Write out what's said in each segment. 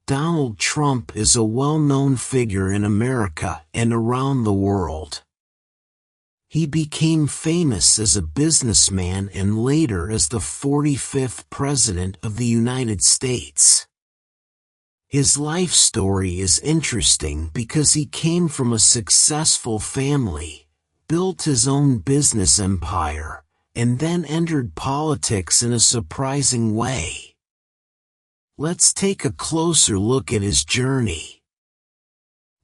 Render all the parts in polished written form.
Donald Trump is a well-known figure in America and around the world. He became famous as a businessman and later as the 45th President of the United States. His life story is interesting because he came from a successful family, built his own business empire, and then entered politics in a surprising way. Let's take a closer look at his journey.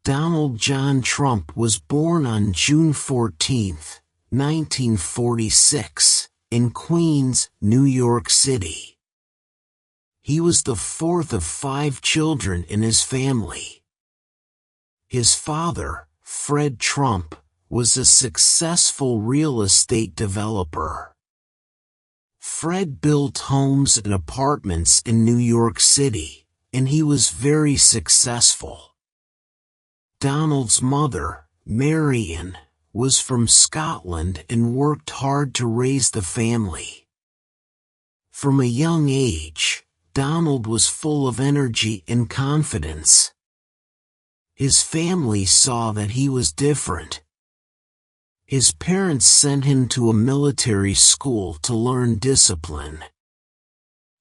Donald John Trump was born on June 14, 1946, in Queens, New York City. He was the fourth of 5 children in his family. His father, Fred Trump, was a successful real estate developer. Fred built homes and apartments in New York City, and he was very successful. Donald's mother, Marion, was from Scotland and worked hard to raise the family. From a young age, Donald was full of energy and confidence. His family saw that he was different. His parents sent him to a military school to learn discipline.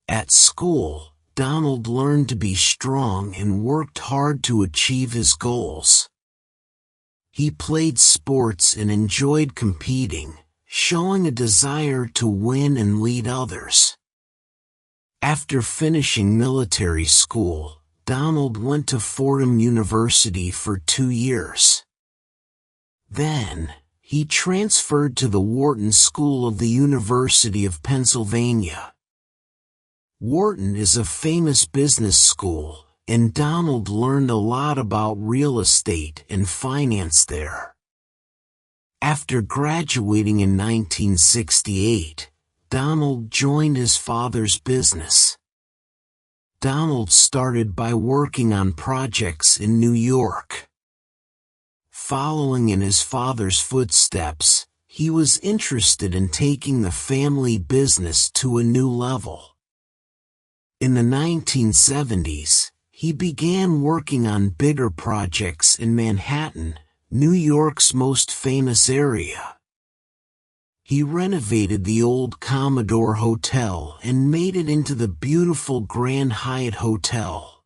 At school, Donald learned to be strong and worked hard to achieve his goals. He played sports and enjoyed competing, showing a desire to win and lead others. After finishing military school, Donald went to Fordham University for 2 years. Then, he transferred to the Wharton School of the University of Pennsylvania. Wharton is a famous business school, and Donald learned a lot about real estate and finance there. After graduating in 1968, Donald joined his father's business. Donald started by working on projects in New York. Following in his father's footsteps, he was interested in taking the family business to a new level. In the 1970s, he began working on bigger projects in Manhattan, New York's most famous area. He renovated the old Commodore Hotel and made it into the beautiful Grand Hyatt Hotel.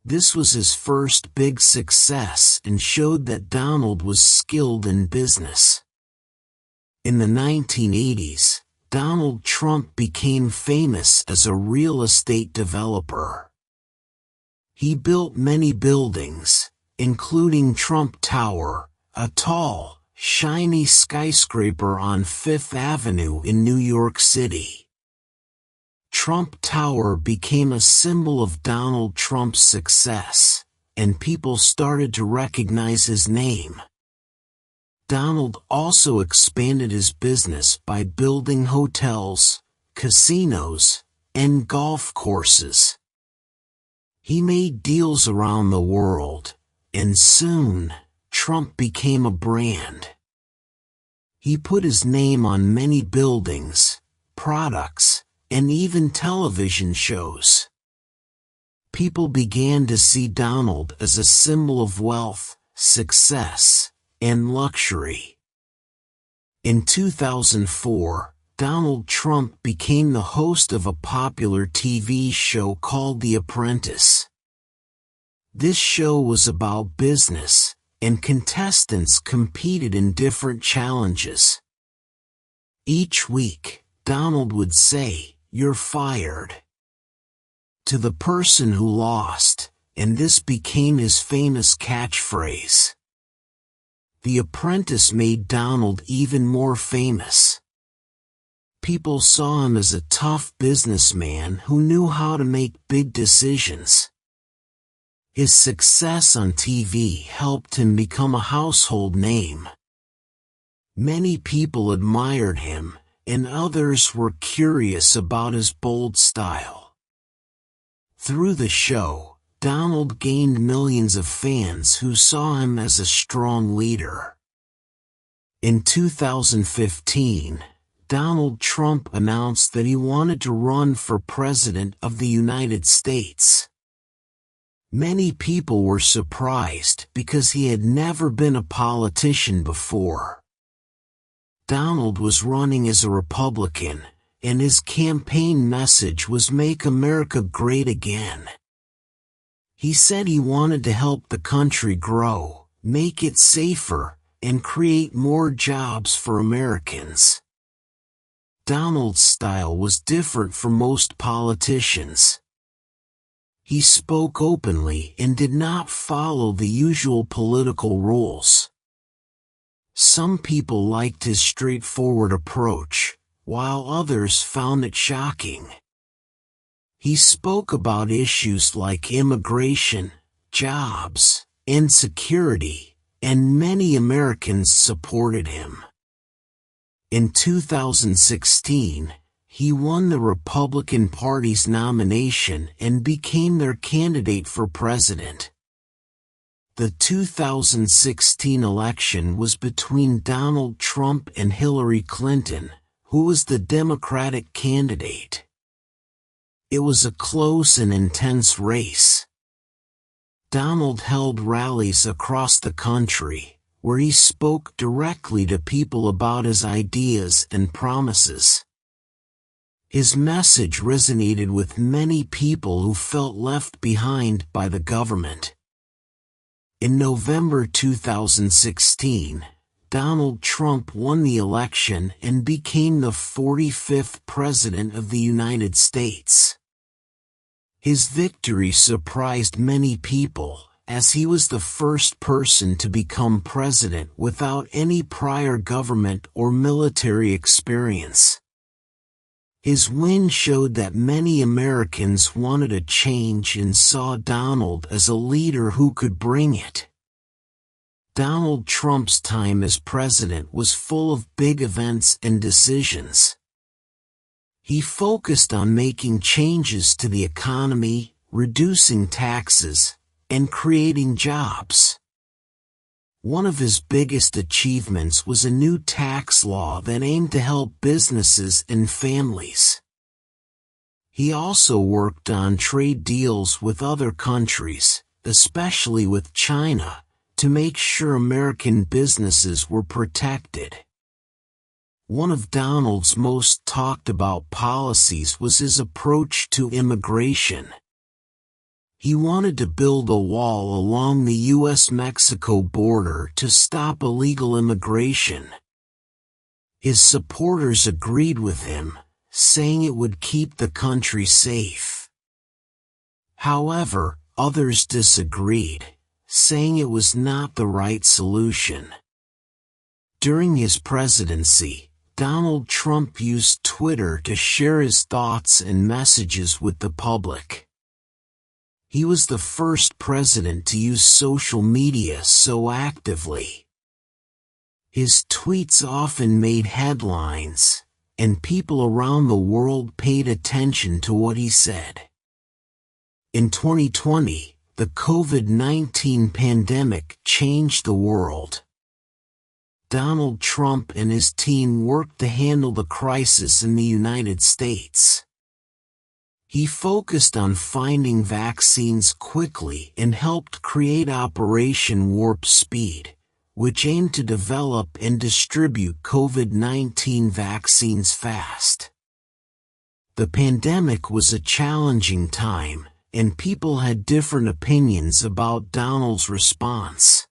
This was his first big success and showed that Donald was skilled in business. In the 1980s, Donald Trump became famous as a real estate developer. He built many buildings, including Trump Tower, a tall, shiny skyscraper on Fifth Avenue in New York City. Trump Tower became a symbol of Donald Trump's success, and people started to recognize his name. Donald also expanded his business by building hotels, casinos, and golf courses. He made deals around the world, and soon, Trump became a brand. He put his name on many buildings, products, and even television shows. People began to see Donald as a symbol of wealth, success, and luxury. In 2004, Donald Trump became the host of a popular TV show called The Apprentice. This show was about business, and contestants competed in different challenges. Each week, Donald would say, "You're fired," to the person who lost, and this became his famous catchphrase. The Apprentice made Donald even more famous. People saw him as a tough businessman who knew how to make big decisions. His success on TV helped him become a household name. Many people admired him, and others were curious about his bold style. Through the show, Donald gained millions of fans who saw him as a strong leader. In 2015, Donald Trump announced that he wanted to run for President of the United States. Many people were surprised because he had never been a politician before. Donald was running as a Republican, and his campaign message was "Make America Great Again." He said he wanted to help the country grow, make it safer, and create more jobs for Americans. Donald's style was different from most politicians. He spoke openly and did not follow the usual political rules. Some people liked his straightforward approach, while others found it shocking. He spoke about issues like immigration, jobs, and security, and many Americans supported him. In 2016, he won the Republican Party's nomination and became their candidate for president. The 2016 election was between Donald Trump and Hillary Clinton, who was the Democratic candidate. It was a close and intense race. Donald held rallies across the country, where he spoke directly to people about his ideas and promises. His message resonated with many people who felt left behind by the government. In November 2016, Donald Trump won the election and became the 45th President of the United States. His victory surprised many people, as he was the first person to become president without any prior government or military experience. His win showed that many Americans wanted a change and saw Donald as a leader who could bring it. Donald Trump's time as president was full of big events and decisions. He focused on making changes to the economy, reducing taxes, and creating jobs. One of his biggest achievements was a new tax law that aimed to help businesses and families. He also worked on trade deals with other countries, especially with China, to make sure American businesses were protected. One of Donald's most talked about policies was his approach to immigration. He wanted to build a wall along the U.S.-Mexico border to stop illegal immigration. His supporters agreed with him, saying it would keep the country safe. However, others disagreed, saying it was not the right solution. During his presidency, Donald Trump used Twitter to share his thoughts and messages with the public. He was the first president to use social media so actively. His tweets often made headlines, and people around the world paid attention to what he said. In 2020, the COVID-19 pandemic changed the world. Donald Trump and his team worked to handle the crisis in the United States. He focused on finding vaccines quickly and helped create Operation Warp Speed, which aimed to develop and distribute COVID-19 vaccines fast. The pandemic was a challenging time, and people had different opinions about Donald's response.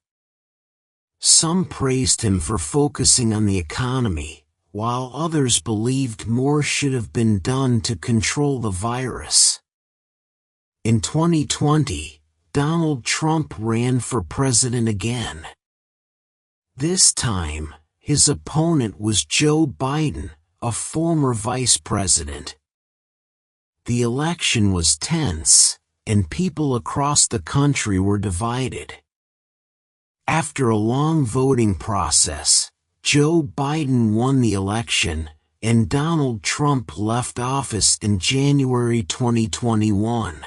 Some praised him for focusing on the economy, while others believed more should have been done to control the virus. In 2020, Donald Trump ran for president again. This time, his opponent was Joe Biden, a former vice president. The election was tense, and people across the country were divided. After a long voting process, Joe Biden won the election, and Donald Trump left office in January 2021.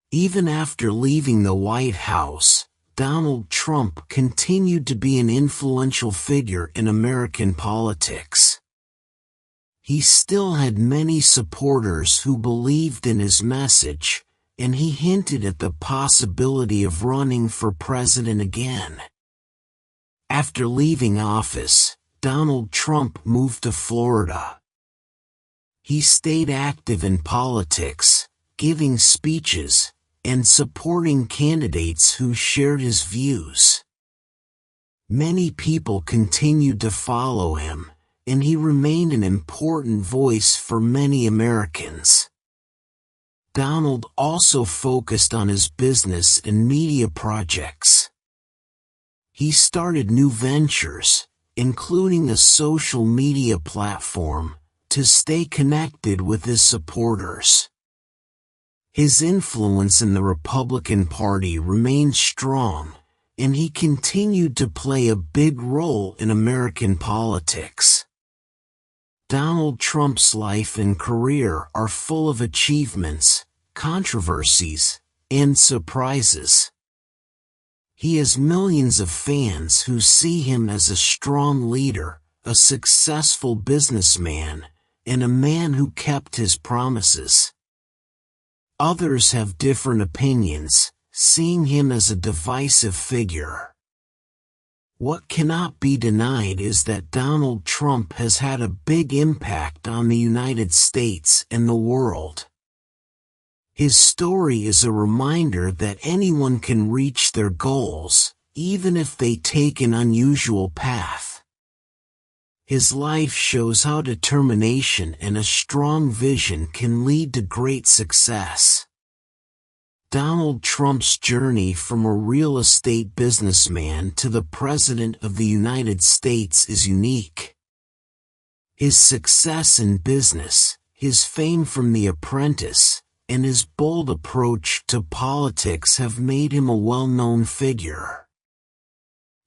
Even after leaving the White House, Donald Trump continued to be an influential figure in American politics. He still had many supporters who believed in his message, and he hinted at the possibility of running for president again. After leaving office, Donald Trump moved to Florida. He stayed active in politics, giving speeches, and supporting candidates who shared his views. Many people continued to follow him, and he remained an important voice for many Americans. Donald also focused on his business and media projects. He started new ventures, including a social media platform, to stay connected with his supporters. His influence in the Republican Party remained strong, and he continued to play a big role in American politics. Donald Trump's life and career are full of achievements, controversies, and surprises. He has millions of fans who see him as a strong leader, a successful businessman, and a man who kept his promises. Others have different opinions, seeing him as a divisive figure. What cannot be denied is that Donald Trump has had a big impact on the United States and the world. His story is a reminder that anyone can reach their goals, even if they take an unusual path. His life shows how determination and a strong vision can lead to great success. Donald Trump's journey from a real estate businessman to the President of the United States is unique. His success in business, his fame from The Apprentice, and his bold approach to politics have made him a well-known figure.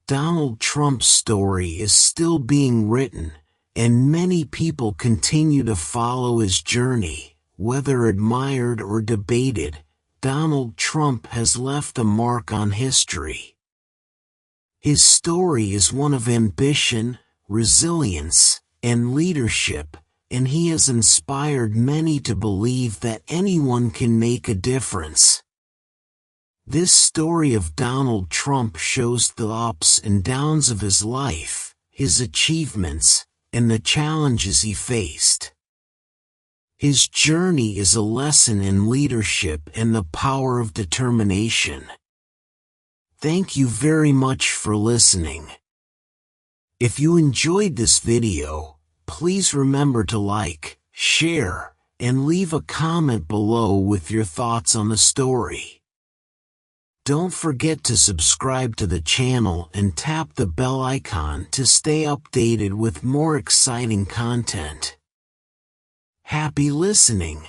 Donald Trump's story is still being written, and many people continue to follow his journey. Whether admired or debated, Donald Trump has left a mark on history. His story is one of ambition, resilience, and leadership, and he has inspired many to believe that anyone can make a difference. This story of Donald Trump shows the ups and downs of his life, his achievements, and the challenges he faced. His journey is a lesson in leadership and the power of determination. Thank you very much for listening. If you enjoyed this video, please remember to like, share, and leave a comment below with your thoughts on the story. Don't forget to subscribe to the channel and tap the bell icon to stay updated with more exciting content. Happy listening!